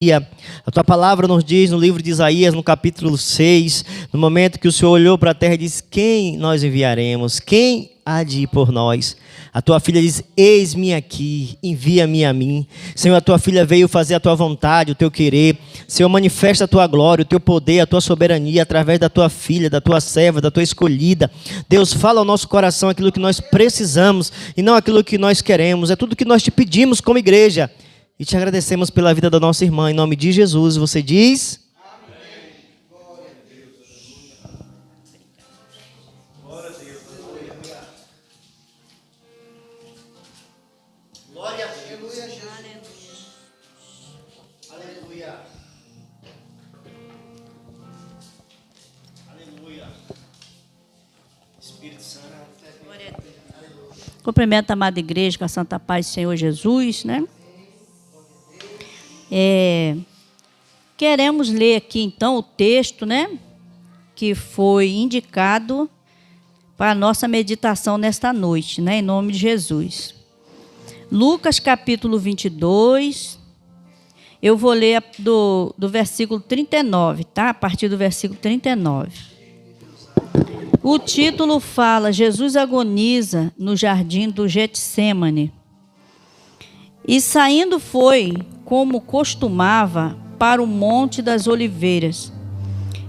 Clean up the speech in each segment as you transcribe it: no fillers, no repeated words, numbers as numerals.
A tua palavra nos diz no livro de Isaías, no capítulo 6, no momento que o Senhor olhou para a terra e disse: quem nós enviaremos? Quem há de ir por nós? A tua filha diz: eis-me aqui, envia-me a mim. Senhor, a tua filha veio fazer a tua vontade, o teu querer. Senhor, manifesta a tua glória, o teu poder, a tua soberania, através da tua filha, da tua serva, da tua escolhida. Deus, fala ao nosso coração aquilo que nós precisamos e não aquilo que nós queremos. É tudo que nós te pedimos como igreja. E te agradecemos pela vida da nossa irmã. Em nome de Jesus, você diz? Amém. Glória a Deus. Glória a Deus. Glória a Deus. Aleluia. Aleluia. Espírito Santo. Glória a Deus. Cumprimento a amada igreja com a santa paz do Senhor Jesus, né? Queremos ler aqui então o texto, né, que foi indicado para a nossa meditação nesta noite, né, em nome de Jesus. Lucas capítulo 22, eu vou ler do versículo 39, tá? A partir do versículo 39. O título fala: Jesus agoniza no jardim do Getsêmani. E saindo foi, como costumava, para o Monte das Oliveiras.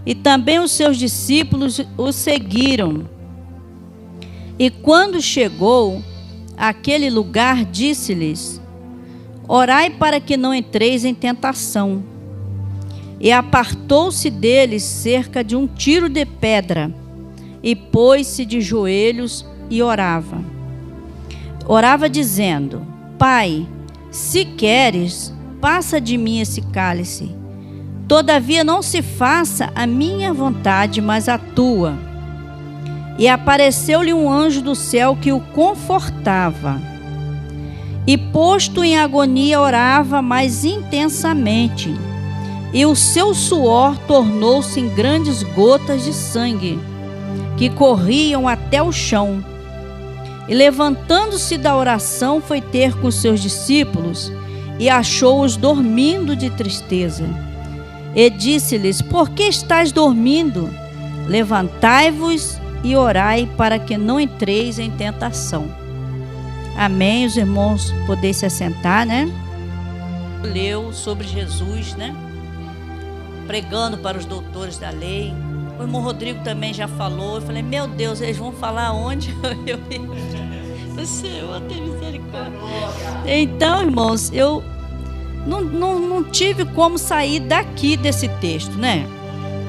E também os seus discípulos o seguiram. E quando chegou àquele lugar, disse-lhes: orai para que não entreis em tentação. E apartou-se deles cerca de um tiro de pedra, e pôs-se de joelhos e orava. Orava dizendo: Pai, se queres, passa de mim esse cálice. Todavia não se faça a minha vontade, mas a tua. E apareceu-lhe um anjo do céu que o confortava. E posto em agonia, orava mais intensamente. E o seu suor tornou-se em grandes gotas de sangue, que corriam até o chão. E levantando-se da oração, foi ter com seus discípulos e achou-os dormindo de tristeza. E disse-lhes: por que estáis dormindo? Levantai-vos e orai para que não entreis em tentação. Amém. Os irmãos podem se assentar, né? Leu sobre Jesus, né? Pregando para os doutores da lei. O irmão Rodrigo também já falou. Eu falei: meu Deus, eles vão falar onde? O Senhor tem misericórdia. Então, irmãos, eu não tive como sair daqui desse texto, né?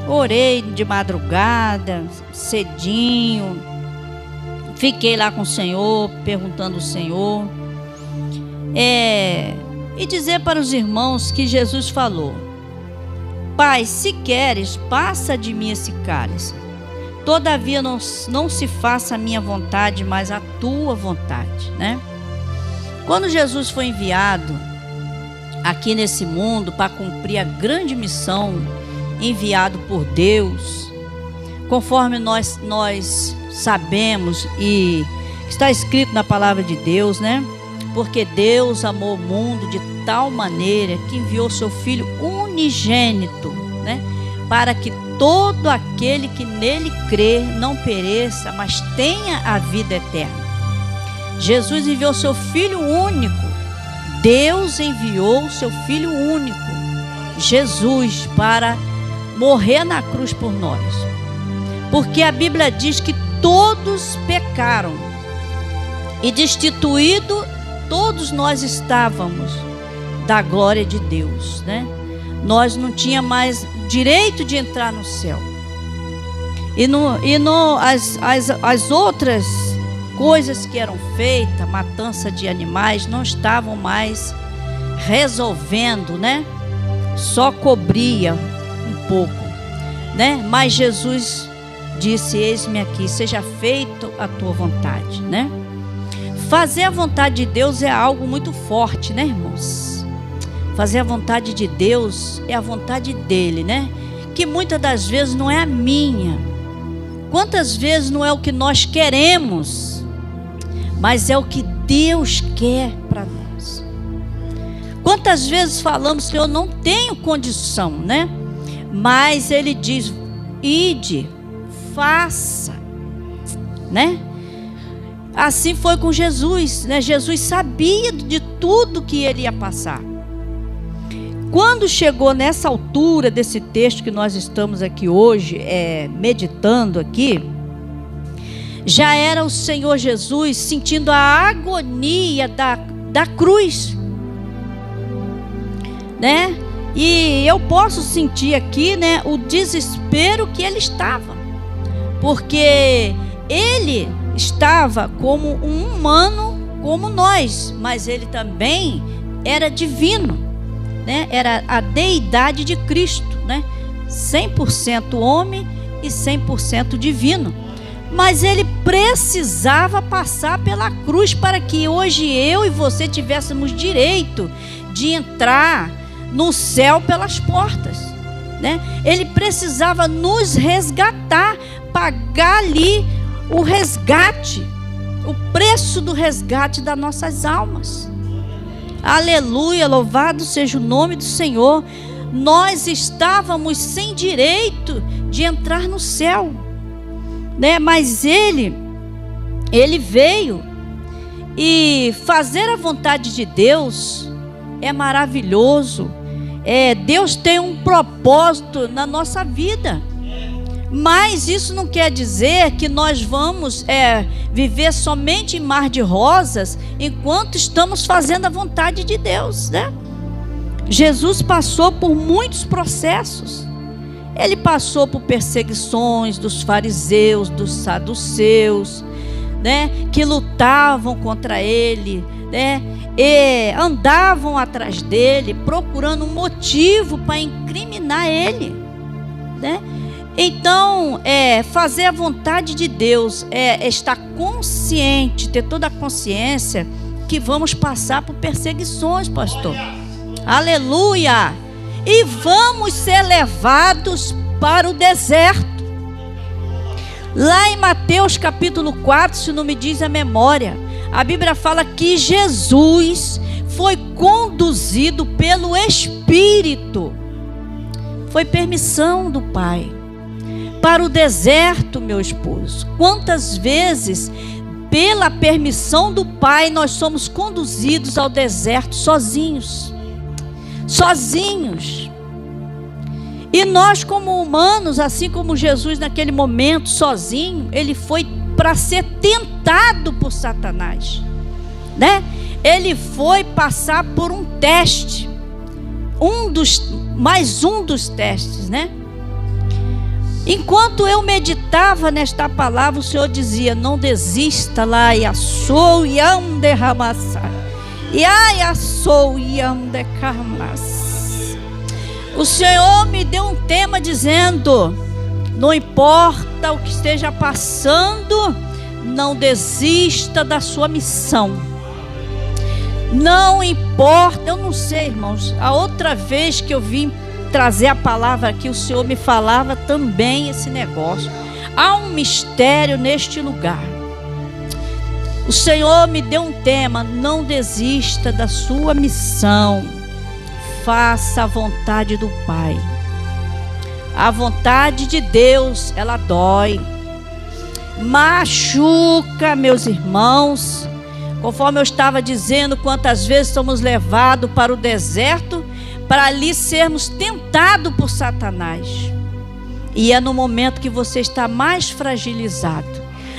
Orei de madrugada, cedinho. Fiquei lá com o Senhor, perguntando ao Senhor. E dizer para os irmãos que Jesus falou: Pai, se queres, passa de mim esse cálice. Todavia não se faça a minha vontade, mas a tua vontade, né? Quando Jesus foi enviado aqui nesse mundo para cumprir a grande missão enviado por Deus, conforme nós sabemos e está escrito na palavra de Deus, né? Porque Deus amou o mundo de tal maneira que enviou seu Filho unigênito, né? Para que todo aquele que nele crê não pereça, mas tenha a vida eterna. Jesus enviou seu Filho único. Deus enviou seu Filho único, Jesus, para morrer na cruz por nós. Porque a Bíblia diz que todos pecaram e destituído todos nós estávamos da glória de Deus, né? Nós não tínhamos mais direito de entrar no céu. As outras coisas que eram feitas, matança de animais, não estavam mais resolvendo, né? Só cobria um pouco, né? Mas Jesus disse: eis-me aqui, seja feita a tua vontade, né? Fazer a vontade de Deus é algo muito forte, né, irmãos? Fazer a vontade de Deus é a vontade dele, né? Que muitas das vezes não é a minha. Quantas vezes não é o que nós queremos, mas é o que Deus quer para nós. Quantas vezes falamos, Senhor, não tenho condição, né? Mas Ele diz, ide, faça, né? Assim foi com Jesus, né? Jesus sabia de tudo que Ele ia passar. Quando chegou nessa altura desse texto que nós estamos aqui hoje, meditando aqui, já era o Senhor Jesus sentindo a agonia da cruz, né? E eu posso sentir aqui, né, o desespero que ele estava, porque ele estava como um humano como nós, mas ele também era divino, né? Era a deidade de Cristo, né? 100% homem e 100% divino. Mas ele precisava passar pela cruz para que hoje eu e você tivéssemos direito de entrar no céu pelas portas, né? Ele precisava nos resgatar, pagar ali o resgate, o preço do resgate das nossas almas. Aleluia, louvado seja o nome do Senhor. Nós estávamos sem direito de entrar no céu, né? Mas ele veio, e fazer a vontade de Deus é maravilhoso. Deus tem um propósito na nossa vida, mas isso não quer dizer que nós vamos viver somente em mar de rosas enquanto estamos fazendo a vontade de Deus, né? Jesus passou por muitos processos. Ele passou por perseguições dos fariseus, dos saduceus, né, que lutavam contra ele, né, e andavam atrás dele, procurando um motivo para incriminar ele, né? Então, fazer a vontade de Deus é estar consciente, ter toda a consciência que vamos passar por perseguições, pastor. Aleluia! E vamos ser levados para o deserto. Lá em Mateus capítulo 4, se não me diz a memória, a Bíblia fala que Jesus foi conduzido pelo Espírito. Foi permissão do Pai para o deserto, meu esposo. Quantas vezes, pela permissão do Pai, nós somos conduzidos ao deserto sozinhos. Sozinhos. E nós, como humanos, assim como Jesus naquele momento sozinho, ele foi para ser tentado por Satanás, né? Ele foi passar por um teste, mais um dos testes, né? Enquanto eu meditava nesta palavra, o Senhor dizia: não desista lá, e assou e ande ramassar. E ai, assou e ande carmas. O Senhor me deu um tema dizendo: não importa o que esteja passando, não desista da sua missão. Não importa, eu não sei, irmãos, a outra vez que eu vim trazer a palavra aqui, o Senhor me falava também esse negócio. Há um mistério neste lugar. O Senhor me deu um tema: não desista da sua missão. Faça a vontade do Pai. A vontade de Deus, ela dói, machuca, meus irmãos. Conforme eu estava dizendo, quantas vezes somos levados para o deserto para ali sermos tentados por Satanás. E é no momento que você está mais fragilizado.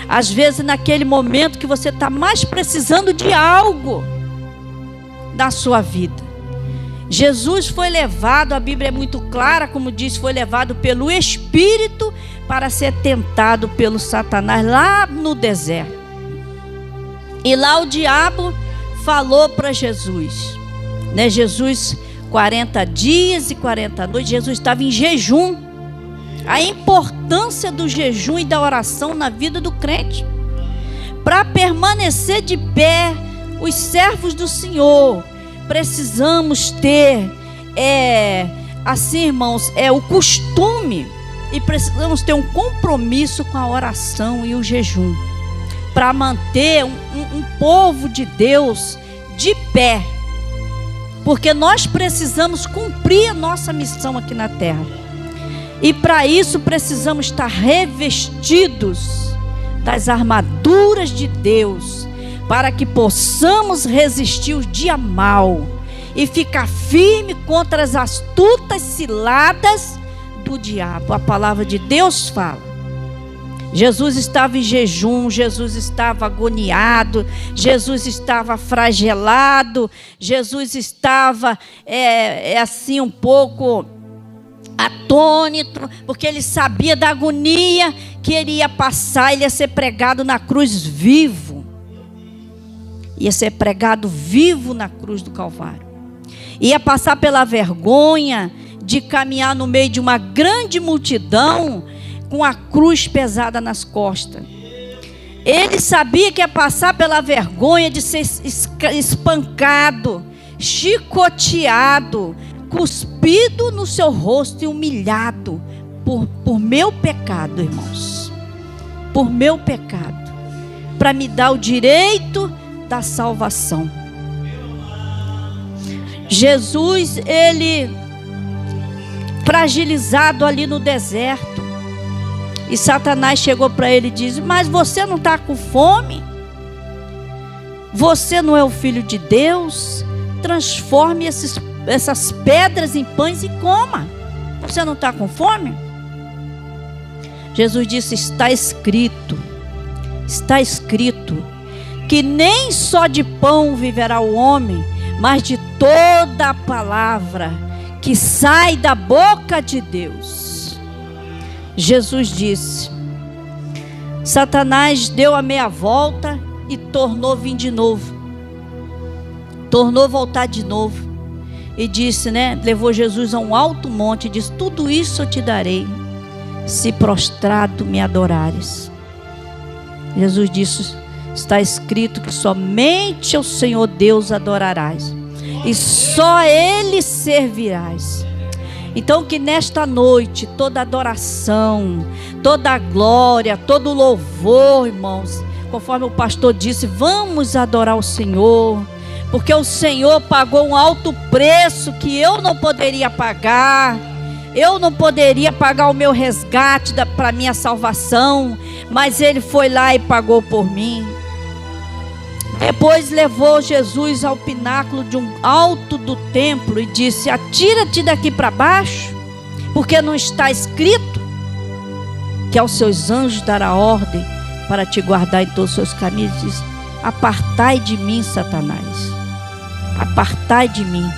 Às vezes naquele momento que você está mais precisando de algo na sua vida. Jesus foi levado, a Bíblia é muito clara, como diz, foi levado pelo Espírito para ser tentado pelo Satanás lá no deserto. E lá o diabo falou para Jesus, né? Jesus, 40 dias e 40 noites, Jesus estava em jejum. A importância do jejum e da oração na vida do crente. Para permanecer de pé, os servos do Senhor, precisamos ter, assim, irmãos, o costume, e precisamos ter um compromisso com a oração e o jejum, para manter um povo de Deus de pé. porque nós precisamos cumprir a nossa missão aqui na terra. E para isso precisamos estar revestidos das armaduras de Deus, para que possamos resistir o dia mau e ficar firme contra as astutas ciladas do diabo. A palavra de Deus fala. Jesus estava em jejum, Jesus estava agoniado, Jesus estava flagelado, Jesus estava assim um pouco atônito, porque ele sabia da agonia que ele ia passar. Ele ia ser pregado na cruz vivo, ia ser pregado vivo na cruz do Calvário, ia passar pela vergonha de caminhar no meio de uma grande multidão com a cruz pesada nas costas. Ele sabia que ia passar pela vergonha de ser espancado, chicoteado, cuspido no seu rosto e humilhado por meu pecado, irmãos. Por meu pecado. Para me dar o direito da salvação. Jesus, ele fragilizado ali no deserto. E Satanás chegou para ele e disse: mas você não está com fome? Você não é o filho de Deus? Transforme essas pedras em pães e coma. Você não está com fome? Jesus disse: está escrito, que nem só de pão viverá o homem, mas de toda a palavra que sai da boca de Deus. Jesus disse. Satanás deu a meia volta e tornou vir de novo. Tornou voltar de novo. E disse, levou Jesus a um alto monte e disse: tudo isso eu te darei, se prostrado me adorares. Jesus disse: está escrito que somente ao Senhor Deus adorarás, e só Ele servirás. Então que nesta noite toda adoração, toda glória, todo louvor, irmãos, conforme o pastor disse, vamos adorar o Senhor, porque o Senhor pagou um alto preço que eu não poderia pagar. Eu não poderia pagar o meu resgate para a minha salvação, mas Ele foi lá e pagou por mim. Depois levou Jesus ao pináculo de um alto do templo e disse: atira-te daqui para baixo, porque não está escrito que aos seus anjos dará ordem para te guardar em todos os seus caminhos. Diz: apartai de mim, Satanás, apartai de mim.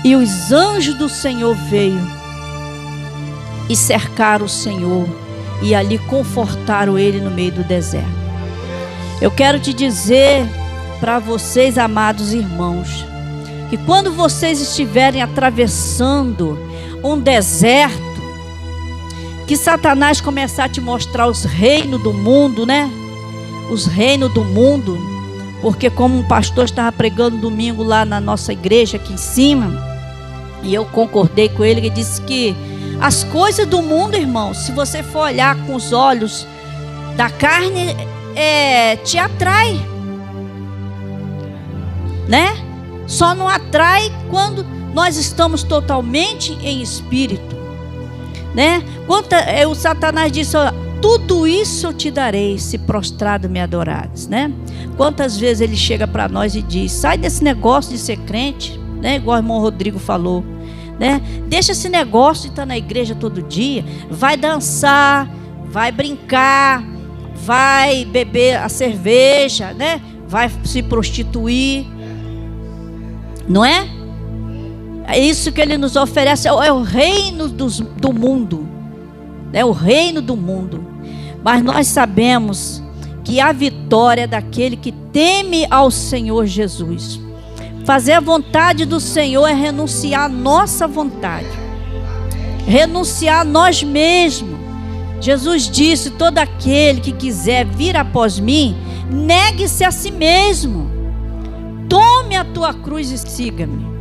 E os anjos do Senhor veio e cercaram o Senhor e ali confortaram ele no meio do deserto. Eu quero te dizer para vocês, amados irmãos, que quando vocês estiverem atravessando um deserto, que Satanás começar a te mostrar os reinos do mundo, os reinos do mundo, porque como um pastor estava pregando domingo lá na nossa igreja aqui em cima, e eu concordei com ele, que disse que as coisas do mundo, irmãos, se você for olhar com os olhos da carne, te atrai, Só não atrai quando nós estamos totalmente em espírito, O Satanás disse: tudo isso eu te darei, se prostrado me adorares, Quantas vezes ele chega para nós e diz: sai desse negócio de ser crente, igual o irmão Rodrigo falou, deixa esse negócio de estar na igreja todo dia, vai dançar, vai brincar, vai beber a cerveja, vai se prostituir, não é? É isso que ele nos oferece, é o reino do mundo, é o reino do mundo. Mas nós sabemos que a vitória é daquele que teme ao Senhor Jesus. Fazer a vontade do Senhor é renunciar à nossa vontade, renunciar a nós mesmos. Jesus disse: todo aquele que quiser vir após mim, negue-se a si mesmo, tome a tua cruz e siga-me.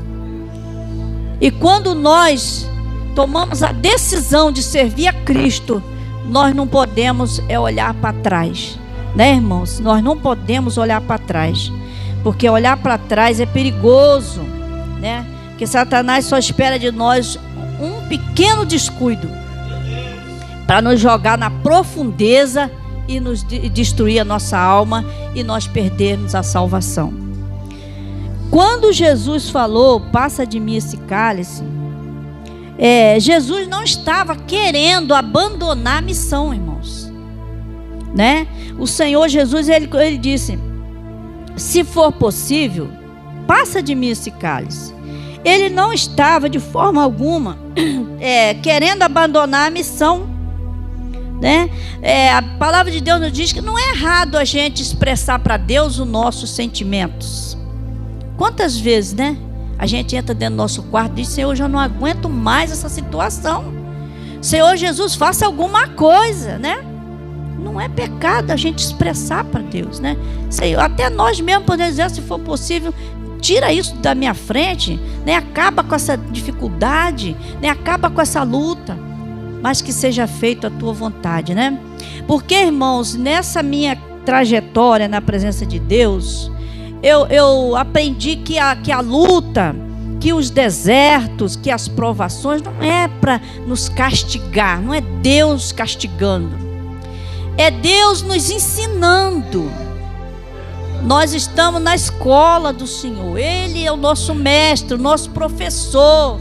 E quando nós tomamos a decisão de servir a Cristo, nós não podemos olhar para trás, irmãos? Nós não podemos olhar para trás, porque olhar para trás é perigoso, né? Porque Satanás só espera de nós um pequeno descuido para nos jogar na profundeza e nos destruir a nossa alma e nós perdermos a salvação. Quando Jesus falou, passa de mim esse cálice, Jesus não estava querendo abandonar a missão, irmãos, né? O Senhor Jesus, ele disse, se for possível, passa de mim esse cálice. Ele não estava de forma alguma querendo abandonar a missão, né? A palavra de Deus nos diz que não é errado a gente expressar para Deus os nossos sentimentos. Quantas vezes, né? A gente entra dentro do nosso quarto e diz, Senhor, eu já não aguento mais essa situação. Senhor Jesus, faça alguma coisa, né? Não é pecado a gente expressar para Deus, né? Senhor, até nós mesmos podemos dizer, se for possível, tira isso da minha frente, né? Acaba com essa dificuldade, né? Acaba com essa luta, mas que seja feita a tua vontade, né? Porque, irmãos, nessa minha trajetória na presença de Deus, eu aprendi que a luta, que os desertos, que as provações não é para nos castigar, não é Deus castigando, é Deus nos ensinando. Nós estamos na escola do Senhor, Ele é o nosso mestre, o nosso professor.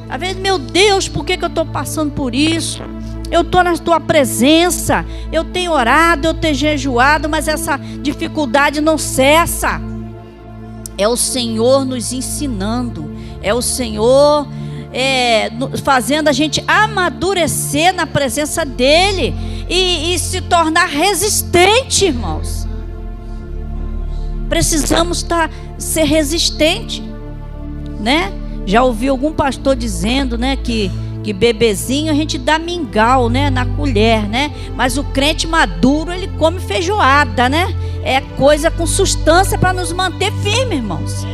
Às vezes, meu Deus, por que eu estou passando por isso? Eu estou na tua presença, eu tenho orado, eu tenho jejuado, mas essa dificuldade não cessa. É o Senhor nos ensinando, é o Senhor fazendo a gente amadurecer na presença dEle e se tornar resistente, irmãos. Precisamos ser resistente, né? Já ouvi algum pastor dizendo, né, que bebezinho a gente dá mingau, né, na colher, né? Mas o crente maduro, ele come feijoada, né? É coisa com substância para nos manter firmes, irmãos.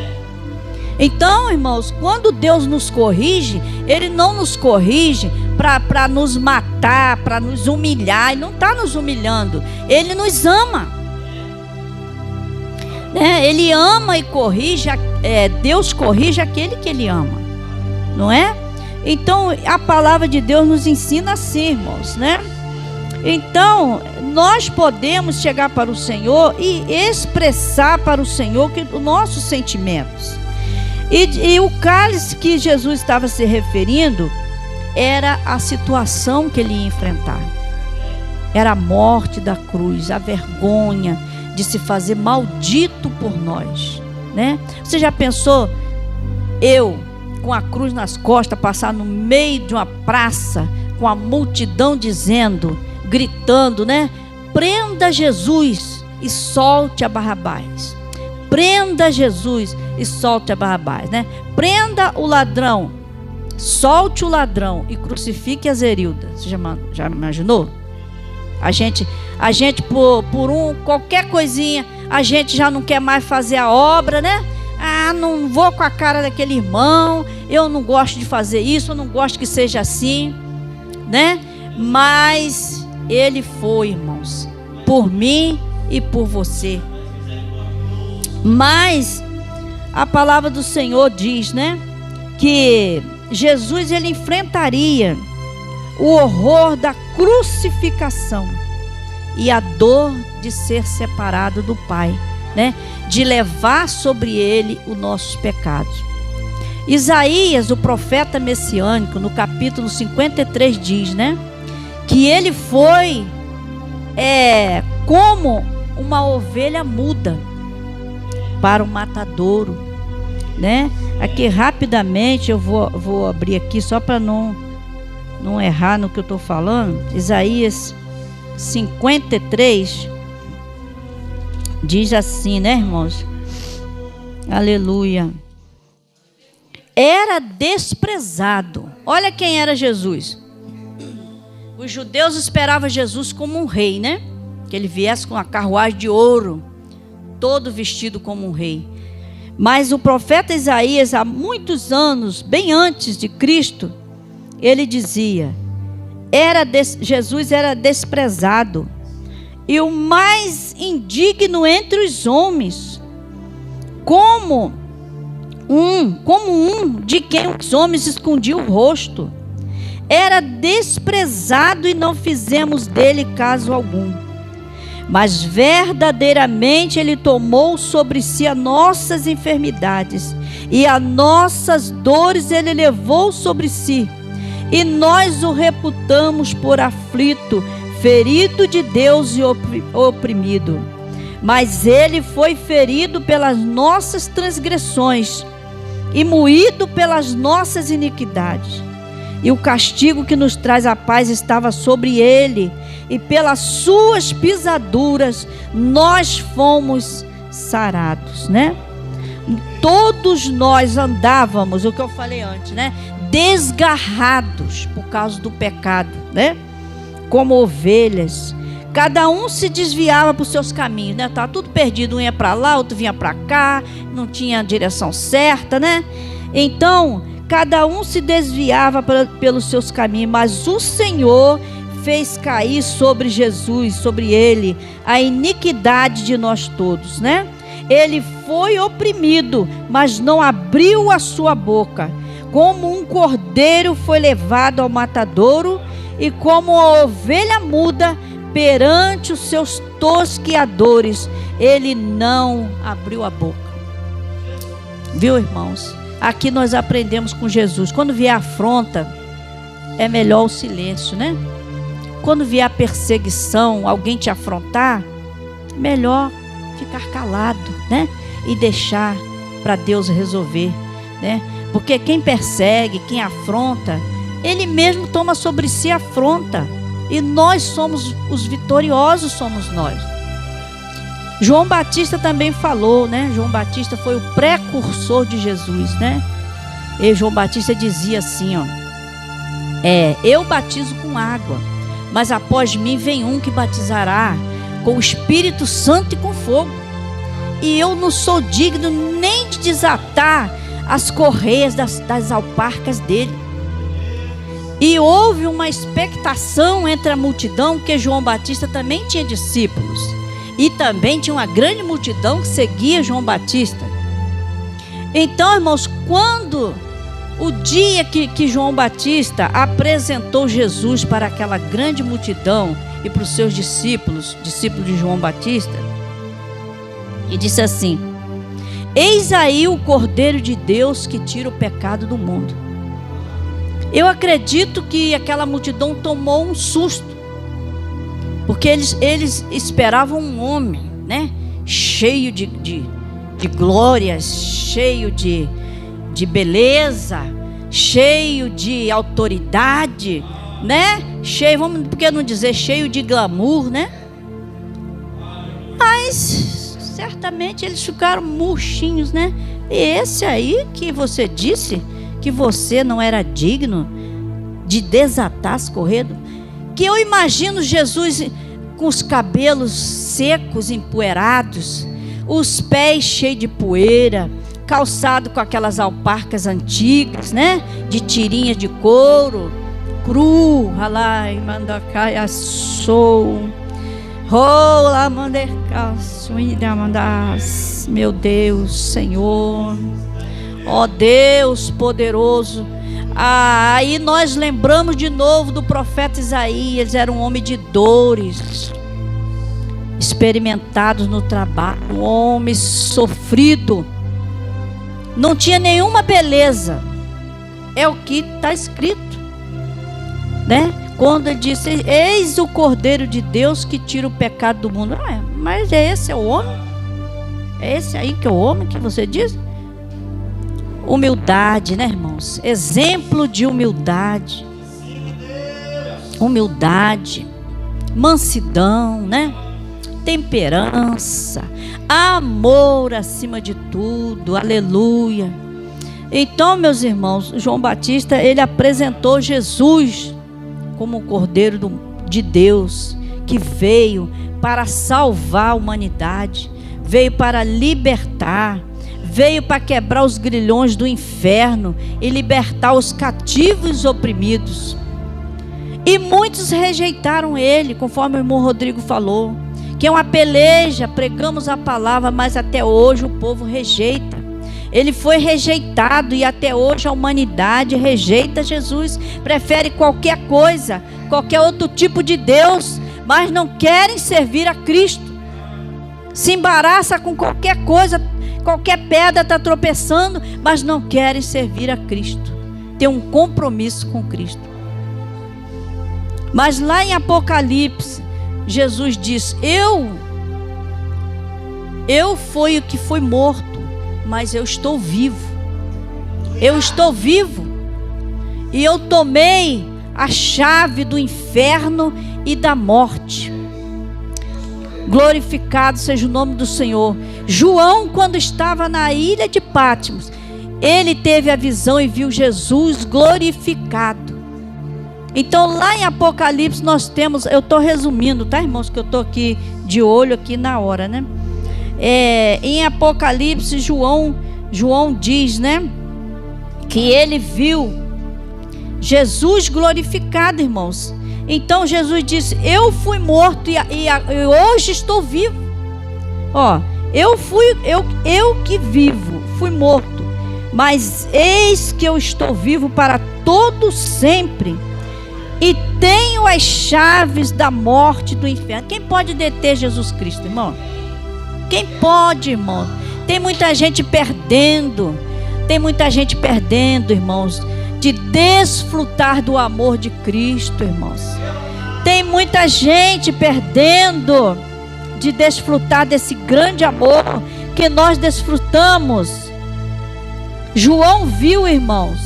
Então, irmãos, quando Deus nos corrige, Ele não nos corrige para nos matar, para nos humilhar. Ele não está nos humilhando, Ele nos ama, né? Ele ama e corrige, Deus corrige aquele que Ele ama, não é? Então, a palavra de Deus nos ensina assim, irmãos, né? Então, nós podemos chegar para o Senhor e expressar para o Senhor os nossos sentimentos. E o cálice que Jesus estava se referindo era a situação que ele ia enfrentar. Era a morte da cruz, a vergonha de se fazer maldito por nós, né? Você já pensou, eu com a cruz nas costas, passar no meio de uma praça, com a multidão dizendo, gritando, né? Prenda Jesus e solte a Barrabás. Prenda Jesus e solte a Barrabás, né? Prenda o ladrão, solte o ladrão e crucifique a Zerilda. Você já imaginou? A gente por qualquer coisinha, a gente já não quer mais fazer a obra, né? Ah, não vou com a cara daquele irmão, eu não gosto de fazer isso, eu não gosto que seja assim, né? Mas ele foi, irmãos, por mim e por você. Mas a palavra do Senhor diz, né, que Jesus, ele enfrentaria o horror da crucificação e a dor de ser separado do Pai, né, de levar sobre ele os nossos pecados. Isaías, o profeta messiânico, no capítulo 53 diz, né, que ele foi como uma ovelha muda para o matadouro, né? Aqui rapidamente eu vou abrir aqui só para não errar no que eu estou falando. Isaías 53 diz assim, né, irmãos? Aleluia. Era desprezado. Olha quem era Jesus. Os judeus esperavam Jesus como um rei, né? Que ele viesse com uma carruagem de ouro, todo vestido como um rei. Mas o profeta Isaías, há muitos anos, bem antes de Cristo, ele dizia, Jesus era desprezado e o mais indigno entre os homens, como como um de quem os homens escondiam o rosto. Era desprezado e não fizemos dele caso algum. Mas verdadeiramente ele tomou sobre si as nossas enfermidades e as nossas dores ele levou sobre si. E nós o reputamos por aflito, ferido de Deus e oprimido. Mas ele foi ferido pelas nossas transgressões e moído pelas nossas iniquidades. E o castigo que nos traz a paz estava sobre ele, e pelas suas pisaduras nós fomos sarados, né? Todos nós andávamos, o que eu falei antes, né? Desgarrados por causa do pecado, né? Como ovelhas. Cada um se desviava para os seus caminhos, né? Estava tudo perdido, um ia para lá, outro vinha para cá, não tinha a direção certa, né? Então, cada um se desviava pelos seus caminhos, mas o Senhor fez cair sobre Jesus, sobre ele, a iniquidade de nós todos, né? Ele foi oprimido, mas não abriu a sua boca. Como um cordeiro foi levado ao matadouro, e como a ovelha muda perante os seus tosqueadores, ele não abriu a boca. Viu, irmãos? Aqui nós aprendemos com Jesus. Quando vier a afronta, é melhor o silêncio, né? Quando vier a perseguição, alguém te afrontar, melhor ficar calado, né? E deixar para Deus resolver, né? Porque quem persegue, quem afronta, ele mesmo toma sobre si a afronta. E nós somos os vitoriosos, somos nós. João Batista também falou, né? João Batista foi o precursor de Jesus, né? E João Batista dizia assim, ó: eu batizo com água, mas após mim vem um que batizará com o Espírito Santo e com fogo. E eu não sou digno nem de desatar as correias das alparcas dele. E houve uma expectação entre a multidão, que João Batista também tinha discípulos. E também tinha uma grande multidão que seguia João Batista. Então, irmãos, quando o dia que João Batista apresentou Jesus para aquela grande multidão e para os seus discípulos de João Batista, e disse assim: eis aí o Cordeiro de Deus que tira o pecado do mundo. Eu acredito que aquela multidão tomou um susto, porque eles esperavam um homem, né? Cheio de glórias, cheio de beleza, cheio de autoridade, né? Cheio, por que não dizer cheio de glamour, né? Mas certamente eles ficaram murchinhos, né? E esse aí que você disse que você não era digno de desatar as correias, que eu imagino Jesus com os cabelos secos, empoeirados, os pés cheios de poeira, calçado com aquelas alparcas antigas, né? De tirinha de couro, cru, alai, mandacaia, sou, rola, mandercaço, meu Deus, Senhor, ó Deus poderoso. Aí nós lembramos de novo do profeta Isaías. Era um homem de dores, experimentados no trabalho, um homem sofrido, não tinha nenhuma beleza. É o que está escrito, né? Quando ele disse: eis o Cordeiro de Deus que tira o pecado do mundo. Mas esse é o homem? É esse aí que é o homem que você diz? Humildade, né, irmãos? Exemplo de humildade. Humildade, mansidão, né? Temperança, amor acima de tudo. Aleluia. Então, meus irmãos, João Batista, ele apresentou Jesus como o Cordeiro de Deus, que veio para salvar a humanidade, veio para libertar, veio para quebrar os grilhões do inferno e libertar os cativos e oprimidos. E muitos rejeitaram ele, conforme o irmão Rodrigo falou, que é uma peleja. Pregamos a palavra, mas até hoje o povo rejeita. Ele foi rejeitado e até hoje a humanidade rejeita Jesus, prefere qualquer coisa, qualquer outro tipo de Deus, mas não querem servir a Cristo. Se embaraça com qualquer coisa, qualquer pedra está tropeçando, mas não querem servir a Cristo, ter um compromisso com Cristo. Mas lá em Apocalipse, Jesus diz: eu fui o que fui morto, mas eu estou vivo. Eu estou vivo. E eu tomei a chave do inferno e da morte. Glorificado seja o nome do Senhor. João, quando estava na ilha de Patmos, ele teve a visão e viu Jesus glorificado. Então lá em Apocalipse nós temos, eu estou resumindo, tá, irmãos, que eu estou aqui de olho aqui na hora, né? Em Apocalipse, João diz, né, que ele viu Jesus glorificado, irmãos. Então Jesus disse: eu fui morto e hoje estou vivo. Eu que vivo, fui morto, mas eis que eu estou vivo para todo sempre, e tenho as chaves da morte e do inferno. Quem pode deter Jesus Cristo, irmão? Quem pode, irmão? Tem muita gente perdendo, irmãos, de desfrutar do amor de Cristo, irmãos. Tem muita gente perdendo de desfrutar desse grande amor que nós desfrutamos. João viu, irmãos,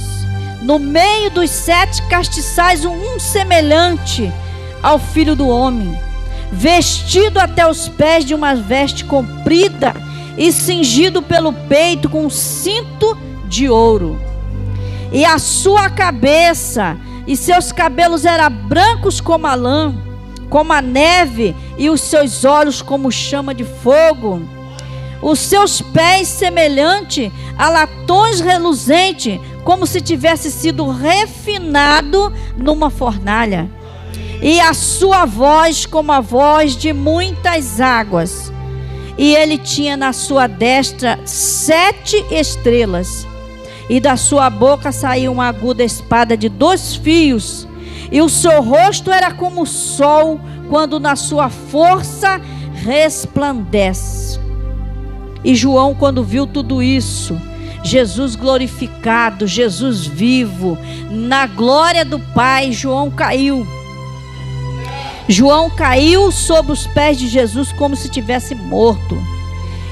no meio dos 7 castiçais, um semelhante ao Filho do Homem, vestido até os pés de uma veste comprida e cingido pelo peito com um cinto de ouro. E a sua cabeça e seus cabelos eram brancos como a lã, como a neve, e os seus olhos como chama de fogo. Os seus pés semelhante a latões reluzentes, como se tivesse sido refinado numa fornalha. E a sua voz como a voz de muitas águas. E ele tinha na sua destra 7 estrelas. E da sua boca saía uma aguda espada de 2 fios. E o seu rosto era como o sol, quando na sua força resplandece. E João, quando viu tudo isso, Jesus glorificado, Jesus vivo, na glória do Pai, João caiu sobre os pés de Jesus como se tivesse morto.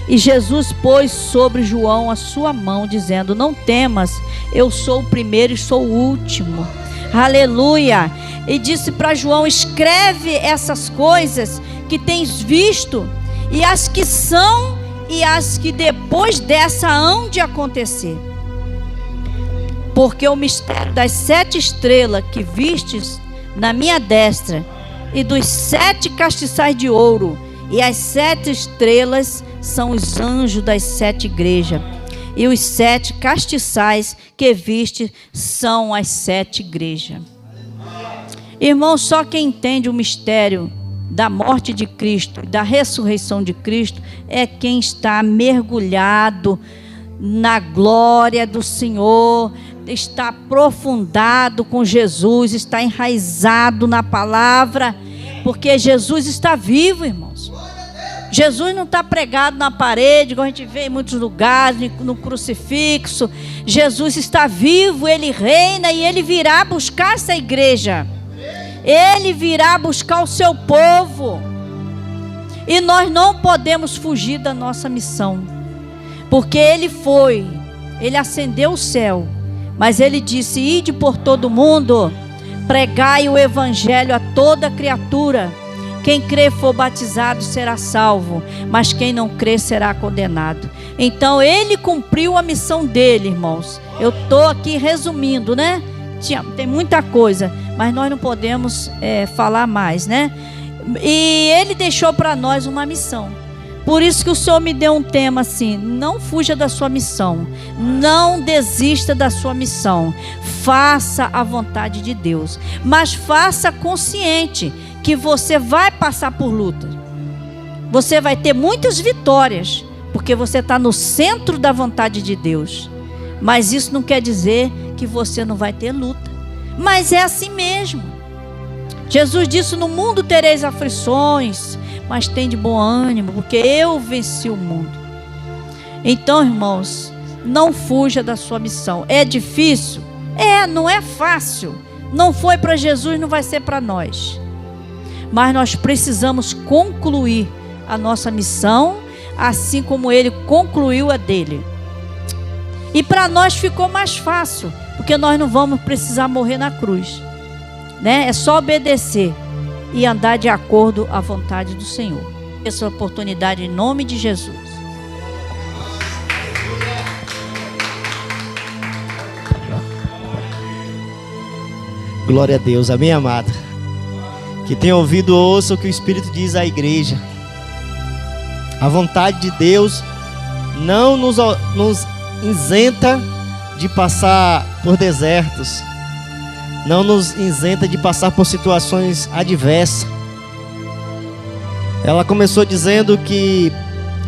E Jesus pôs sobre João a sua mão, dizendo: não temas, eu sou o primeiro e sou o último. Aleluia. E disse para João: escreve essas coisas que tens visto, e as que são e as que depois dessa hão de acontecer. Porque o mistério das 7 estrelas que vistes na minha destra, e dos 7 castiçais de ouro, e as 7 estrelas são os anjos das 7 igrejas, e os 7 castiçais que viste são as 7 igrejas. Irmão, só quem entende o mistério da morte de Cristo e da ressurreição de Cristo é quem está mergulhado na glória do Senhor, está aprofundado com Jesus, está enraizado na palavra, porque Jesus está vivo, irmãos. Jesus não está pregado na parede, como a gente vê em muitos lugares, no crucifixo. Jesus está vivo, Ele reina, e Ele virá buscar essa igreja. Ele virá buscar o seu povo. E nós não podemos fugir da nossa missão, porque Ele ascendeu o céu, mas Ele disse: ide por todo mundo, pregai o evangelho a toda criatura. Quem crer for batizado será salvo, mas quem não crer será condenado. Então Ele cumpriu a missão dele, irmãos. Eu estou aqui resumindo, né? Tem muita coisa, mas nós não podemos falar mais, né? E Ele deixou para nós uma missão. Por isso que o Senhor me deu um tema assim: não fuja da sua missão, não desista da sua missão, faça a vontade de Deus, mas faça consciente que você vai passar por luta, você vai ter muitas vitórias, porque você está no centro da vontade de Deus. Mas isso não quer dizer que você não vai ter luta. Mas é assim mesmo. Jesus disse: no mundo tereis aflições, mas tem de bom ânimo, porque eu venci o mundo. Então, irmãos, não fuja da sua missão. É difícil? Não é fácil. Não foi para Jesus, não vai ser para nós. Mas nós precisamos concluir a nossa missão, assim como Ele concluiu a dele. E para nós ficou mais fácil, porque nós não vamos precisar morrer na cruz, né? É só obedecer e andar de acordo à vontade do Senhor. Essa oportunidade em nome de Jesus. Glória a Deus, amém, amado. Que tenha ouvido, ouça o que o Espírito diz à igreja. A vontade de Deus não nos isenta de passar por desertos, não nos isenta de passar por situações adversas. Ela começou dizendo que,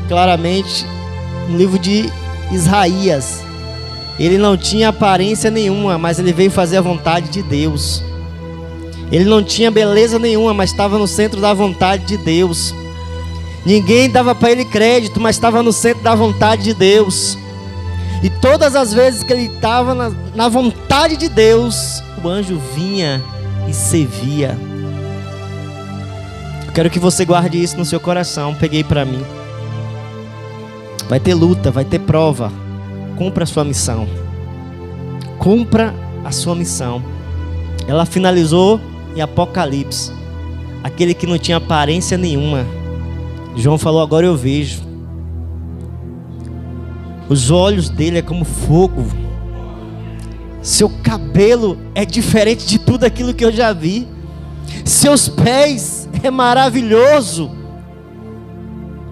claramente, no livro de Isaías, ele não tinha aparência nenhuma, mas ele veio fazer a vontade de Deus. Ele não tinha beleza nenhuma, mas estava no centro da vontade de Deus. Ninguém dava para ele crédito, mas estava no centro da vontade de Deus. E todas as vezes que ele estava na vontade de Deus, o anjo vinha e servia. Eu quero que você guarde isso no seu coração. Peguei para mim. Vai ter luta, vai ter prova. Cumpra a sua missão. Cumpra a sua missão. Ela finalizou em Apocalipse. Aquele que não tinha aparência nenhuma. João falou: agora eu vejo. Os olhos dele é como fogo. Seu cabelo é diferente de tudo aquilo que eu já vi. Seus pés é maravilhoso.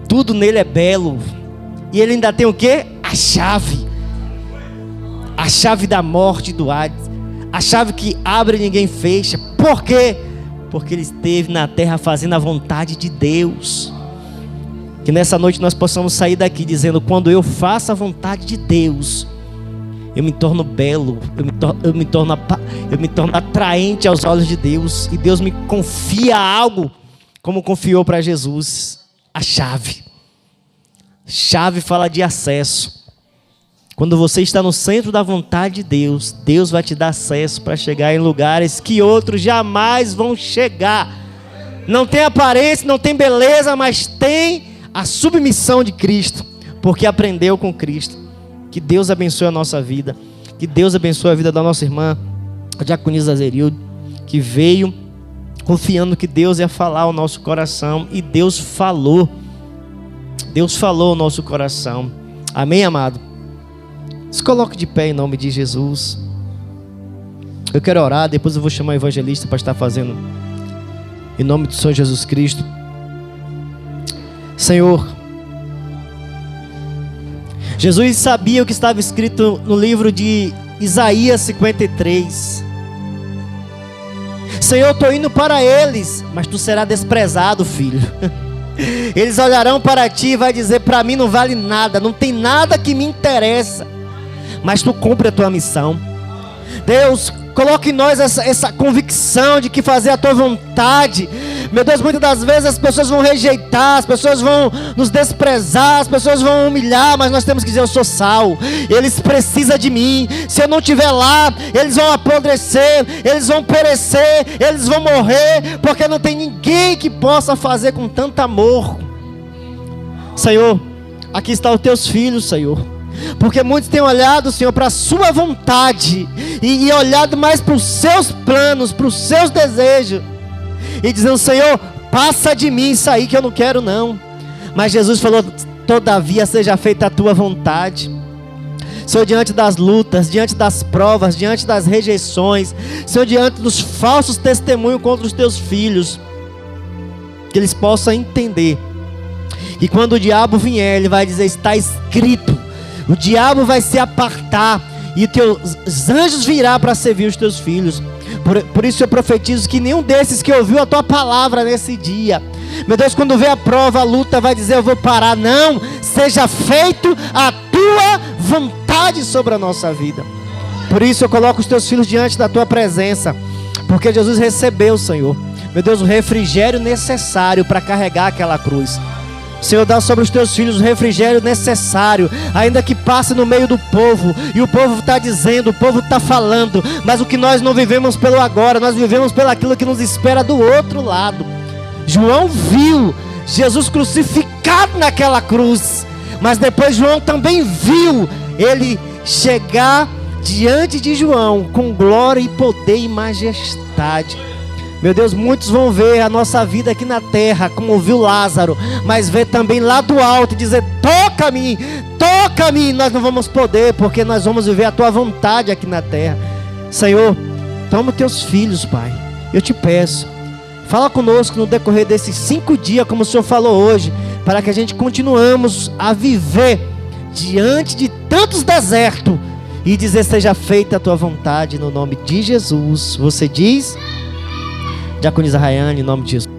Tudo nele é belo. E ele ainda tem o quê? A chave. A chave da morte e do Hades. A chave que abre e ninguém fecha. Por quê? Porque ele esteve na terra fazendo a vontade de Deus. Que nessa noite nós possamos sair daqui dizendo: quando eu faço a vontade de Deus, eu me torno belo, eu me torno atraente aos olhos de Deus. E Deus me confia algo, como confiou para Jesus: a chave. Chave fala de acesso. Quando você está no centro da vontade de Deus, Deus vai te dar acesso para chegar em lugares que outros jamais vão chegar. Não tem aparência, não tem beleza, mas tem a submissão de Cristo, porque aprendeu com Cristo. Que Deus abençoe a nossa vida. Que Deus abençoe a vida da nossa irmã, a diaconisa Zerilde, que veio confiando que Deus ia falar ao nosso coração. E Deus falou. Deus falou ao nosso coração. Amém, amado? Se coloque de pé em nome de Jesus. Eu quero orar, depois eu vou chamar o evangelista para estar fazendo em nome do Senhor Jesus Cristo. Senhor, Jesus sabia o que estava escrito no livro de Isaías 53. Senhor, eu estou indo para eles, mas tu serás desprezado, filho. Eles olharão para ti e vai dizer: para mim não vale nada, não tem nada que me interessa. Mas tu cumpre a tua missão. Deus, coloque em nós essa convicção de que fazer a tua vontade. Meu Deus, muitas das vezes as pessoas vão rejeitar, as pessoas vão nos desprezar, as pessoas vão humilhar, mas nós temos que dizer: eu sou sal, eles precisam de mim. Se eu não estiver lá, eles vão apodrecer, eles vão perecer, eles vão morrer, porque não tem ninguém que possa fazer com tanto amor. Senhor, aqui estão os teus filhos, Senhor. Porque muitos têm olhado, Senhor, para a sua vontade e olhado mais para os seus planos, para os seus desejos, e dizendo: Senhor, passa de mim isso aí que eu não quero não. Mas Jesus falou: todavia seja feita a tua vontade. Senhor, diante das lutas, diante das provas, diante das rejeições, Senhor, diante dos falsos testemunhos contra os teus filhos, que eles possam entender que quando o diabo vier, ele vai dizer: está escrito. O diabo vai se apartar e teus anjos virá para servir os teus filhos. Por isso eu profetizo que nenhum desses que ouviu a tua palavra nesse dia, meu Deus, quando vê a prova, a luta, vai dizer: eu vou parar. Não, seja feito a tua vontade sobre a nossa vida. Por isso eu coloco os teus filhos diante da tua presença, porque Jesus recebeu, Senhor, meu Deus, o refrigério necessário para carregar aquela cruz. Senhor, dá sobre os teus filhos o refrigério necessário, ainda que passe no meio do povo, e o povo está dizendo, o povo está falando, mas o que nós não vivemos pelo agora, nós vivemos pelo aquilo que nos espera do outro lado. João viu Jesus crucificado naquela cruz, mas depois João também viu ele chegar diante de João com glória e poder e majestade. Meu Deus, muitos vão ver a nossa vida aqui na terra, como viu Lázaro, mas ver também lá do alto e dizer: toca-me, toca-me. Nós não vamos poder, porque nós vamos viver a tua vontade aqui na terra. Senhor, toma os teus filhos, Pai, eu te peço, fala conosco no decorrer desses 5 dias, como o Senhor falou hoje, para que a gente continuamos a viver diante de tantos desertos e dizer: seja feita a tua vontade, no nome de Jesus. Você diz? Diaconisa Rayane, em nome de Jesus.